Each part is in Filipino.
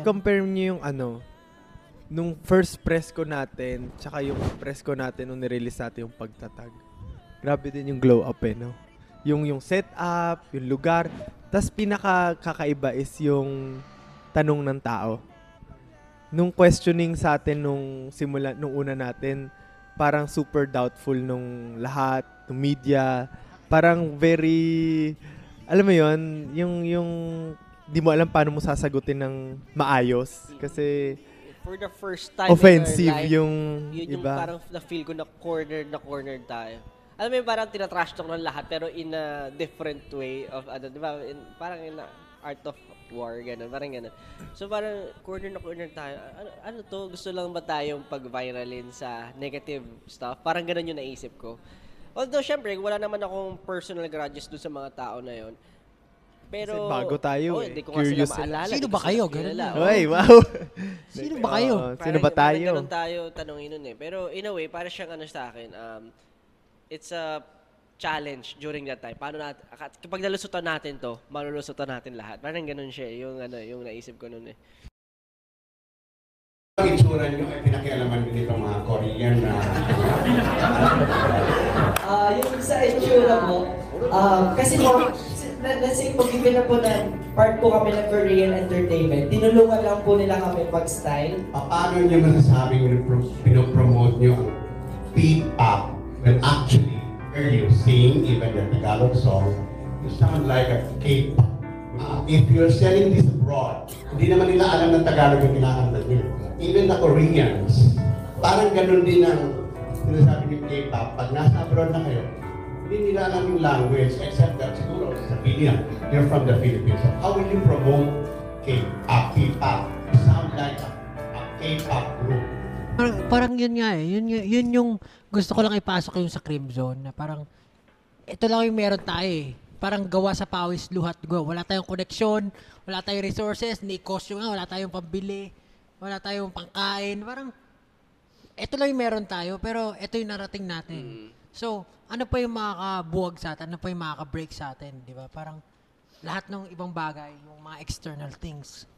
compare niyo yung nung first press ko natin, tsaka yung press ko natin nung nirelease natin yung pagtatag. Grabe din yung glow up no? Yung setup, yung lugar. Tas pinaka-kakaiba is yung tanong ng tao. Nung questioning sa atin nung una natin, parang super doubtful nung lahat, nung media. Parang very, alam mo yon yung di mo alam paano mo sasagutin ng maayos. Kasi for the first time offensive in our life, yung yun yung iba. parang na-feel ko na corner tayo. Alam mo yung parang tinatrash talk ng lahat pero in a different way of di ba? Parang in a art of war, gano'n. Parang gano'n. So parang corner tayo. Ano to? Gusto lang ba tayong pag-viralin sa negative stuff? Parang gano'n yung naisip ko. Although, syempre, wala naman akong personal grudges doon sa mga tao na yon. Pero, kasi bago tayo hindi ko Curious nga sila maalala. Sino ba kayo? Ganun. Oy, wow! Sino ba kayo? Sino ba tayo? Parang ganun tayo tanongin nun Pero in a way, para siyang sa akin, it's a challenge during that time. Paano natin, kapag nalusutan natin to, malulusutan natin lahat. Parang ganun siya, yung naisip ko nun Ang itsura nyo ay pinakialaman din itong mga Korean na... Yung sa itsura mo, kasi po, pag-ibig na po na part po kami ng Korean entertainment, tinulungan lang po nila kami pag-style. Paano nyo masasabing pinopromote nyo ang P-pop when actually, where you sing, even the Tagalog song, you sound like a K-pop. If you're selling this abroad, hindi naman nila alam ng Tagalog yung kinakanta nyo. Even the Koreans, parang ganun din ang sinasabi yung K-pop. Pag nasa abroad na kayo, hindi nila alam yung language except that siguro sabihin you're from the Philippines. So how will you promote K-pop? You sound like a K-pop group. Parang yun nga Yun yung gusto ko lang ipasok yung sa Cream Zone. Na parang, ito lang yung meron tayo Parang gawa sa pawis, luhat, go. Wala tayong koneksyon, wala tayong resources, ni costume nga, wala tayong pambili, wala tayong pangkain. Parang, ito lang yung meron tayo, pero ito yung narating natin. So, ano pa yung makakabuwag sa atin? Ano pa yung makaka-break sa atin? Di ba? Parang, lahat ng ibang bagay, yung mga external things,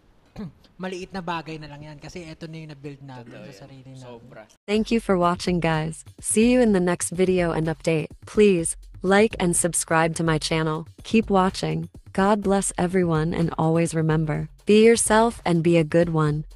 maliit na bagay na lang yan kasi ito na yung na-build natin sa sarili natin. Sobra. Thank you for watching, guys. See you in the next video and update. Please like and subscribe to my channel. Keep watching. God bless everyone and always remember, be yourself and be a good one.